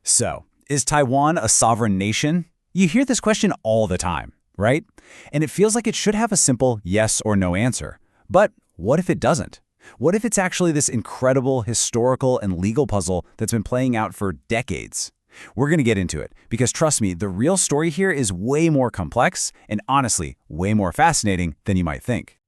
So, is Taiwan a sovereign nation? You hear this question all the time, right? And it feels like it should have a simple yes or no answer. But what if it doesn't? What if it's actually this incredible historical and legal puzzle that's been playing out for decades? We're going to get into it, because trust me, the real story here is way more complex and honestly, way more fascinating than you might think.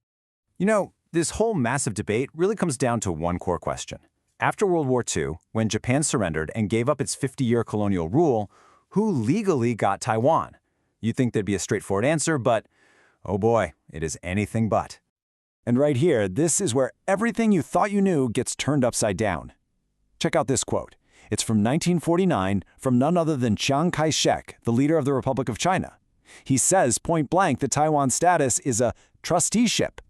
You know, this whole massive debate really comes down to one core question. After World War II, when Japan surrendered and gave up its 50-year colonial rule, who legally got Taiwan? You'd think there'd be a straightforward answer, but oh boy, it is anything but. And right here, this is where everything you thought you knew gets turned upside down. Check out this quote. It's from 1949 from none other than Chiang Kai-shek, the leader of the Republic of China. He says point blank that Taiwan's status is a trusteeship.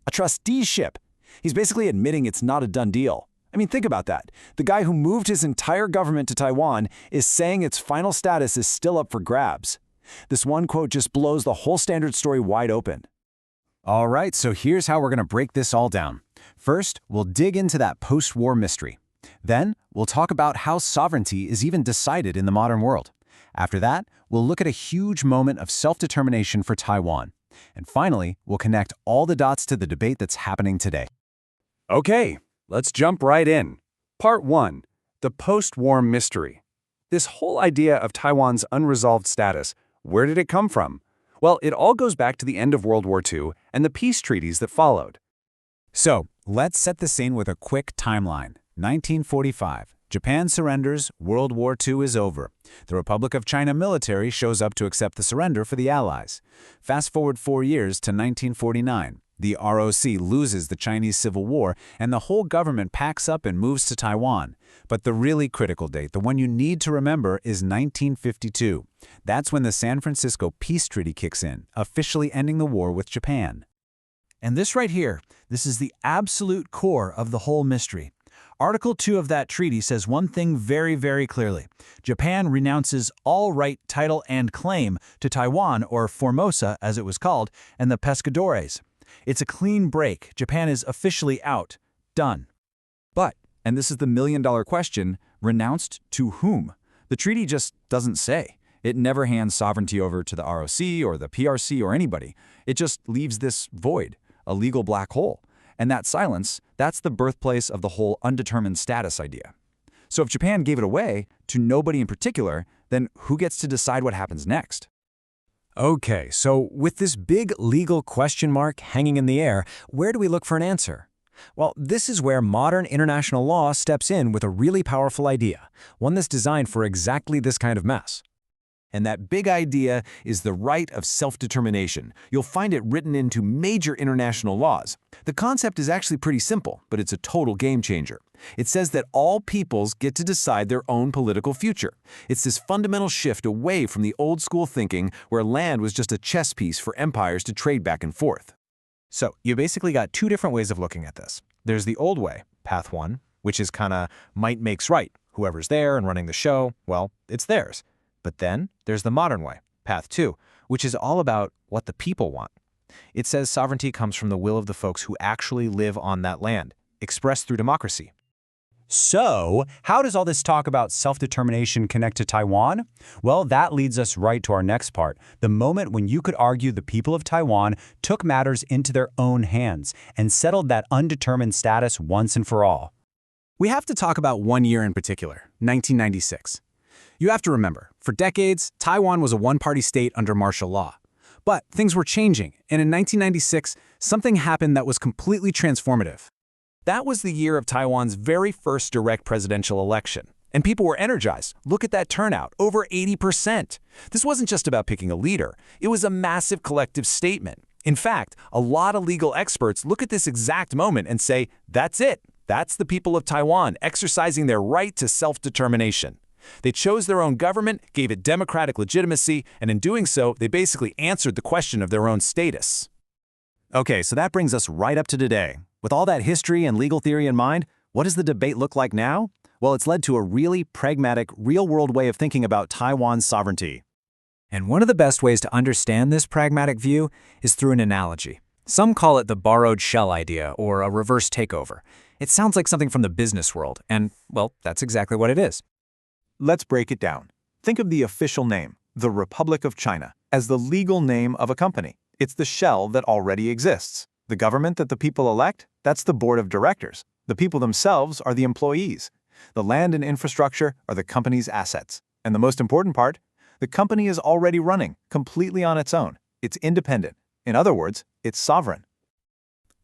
A trusteeship. He's basically admitting it's not a done deal. I mean, think about that. The guy who moved his entire government to Taiwan is saying its final status is still up for grabs. This one quote just blows the whole standard story wide open. All right, so here's how we're going to break this all down. First, we'll dig into that post-war mystery. Then, we'll talk about how sovereignty is even decided in the modern world. After that, we'll look at a huge moment of self-determination for Taiwan. And finally, we'll connect all the dots to the debate that's happening today. Okay, let's jump right in. Part 1. The post-war mystery. This whole idea of Taiwan's unresolved status, where did it come from? Well, it all goes back to the end of World War II and the peace treaties that followed. So, let's set the scene with a quick timeline. 1945. Japan surrenders, World War II is over. The Republic of China military shows up to accept the surrender for the Allies. Fast forward 4 years to 1949. The ROC loses the Chinese Civil War, and the whole government packs up and moves to Taiwan. But the really critical date, the one you need to remember, is 1952. That's when the San Francisco Peace Treaty kicks in, officially ending the war with Japan. And this right here, this is the absolute core of the whole mystery. Article 2 of that treaty says one thing very, very clearly. Japan renounces all right, title, and claim to Taiwan, or Formosa as it was called, and the Pescadores. It's a clean break. Japan is officially out. Done. But, and this is the million-dollar question, renounced to whom? The treaty just doesn't say. It never hands sovereignty over to the ROC or the PRC or anybody. It just leaves this void, a legal black hole. And that silence, that's the birthplace of the whole undetermined status idea. So if Japan gave it away to nobody in particular, then who gets to decide what happens next? Okay, so with this big legal question mark hanging in the air, where do we look for an answer? Well, this is where modern international law steps in with a really powerful idea, one that's designed for exactly this kind of mess. And that big idea is the right of self-determination. You'll find it written into major international laws. The concept is actually pretty simple, but it's a total game changer. It says that all peoples get to decide their own political future. It's this fundamental shift away from the old-school thinking where land was just a chess piece for empires to trade back and forth. So you basically got two different ways of looking at this. There's the old way, path 1, which is kinda might makes right. Whoever's there and running the show, well, it's theirs. But then there's the modern way, path 2, which is all about what the people want. It says sovereignty comes from the will of the folks who actually live on that land, expressed through democracy. So, how does all this talk about self-determination connect to Taiwan? Well, that leads us right to our next part, the moment when you could argue the people of Taiwan took matters into their own hands and settled that undetermined status once and for all. We have to talk about one year in particular, 1996. You have to remember, for decades, Taiwan was a one-party state under martial law. But things were changing, and in 1996, something happened that was completely transformative. That was the year of Taiwan's very first direct presidential election. And people were energized. Look at that turnout, over 80%. This wasn't just about picking a leader. It was a massive collective statement. In fact, a lot of legal experts look at this exact moment and say, that's it. That's the people of Taiwan exercising their right to self-determination. They chose their own government, gave it democratic legitimacy, and in doing so, they basically answered the question of their own status. Okay, so that brings us right up to today. With all that history and legal theory in mind, what does the debate look like now? Well, it's led to a really pragmatic, real-world way of thinking about Taiwan's sovereignty. And one of the best ways to understand this pragmatic view is through an analogy. Some call it the borrowed shell idea or a reverse takeover. It sounds like something from the business world, and, well, that's exactly what it is. Let's break it down. Think of the official name, the Republic of China, as the legal name of a company. It's the shell that already exists. The government that the people elect, that's the board of directors. The people themselves are the employees. The land and infrastructure are the company's assets. And the most important part, the company is already running, completely on its own. It's independent. In other words, it's sovereign.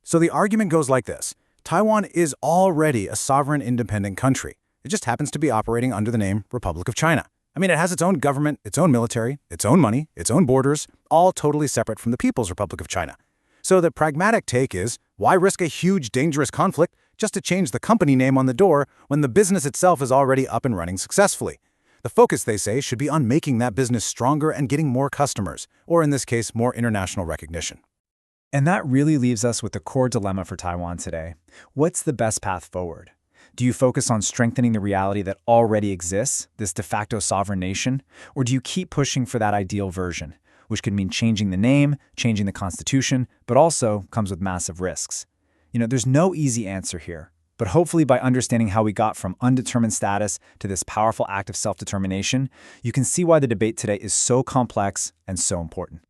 So the argument goes like this. Taiwan is already a sovereign independent country. It just happens to be operating under the name Republic of China. I mean, it has its own government, its own military, its own money, its own borders, all totally separate from the People's Republic of China. So the pragmatic take is, why risk a huge, dangerous conflict just to change the company name on the door when the business itself is already up and running successfully? The focus, they say, should be on making that business stronger and getting more customers, or in this case, more international recognition. And that really leaves us with the core dilemma for Taiwan today. What's the best path forward? Do you focus on strengthening the reality that already exists, this de facto sovereign nation? Or do you keep pushing for that ideal version, which could mean changing the name, changing the constitution, but also comes with massive risks? There's no easy answer here. But hopefully by understanding how we got from undetermined status to this powerful act of self-determination, you can see why the debate today is so complex and so important.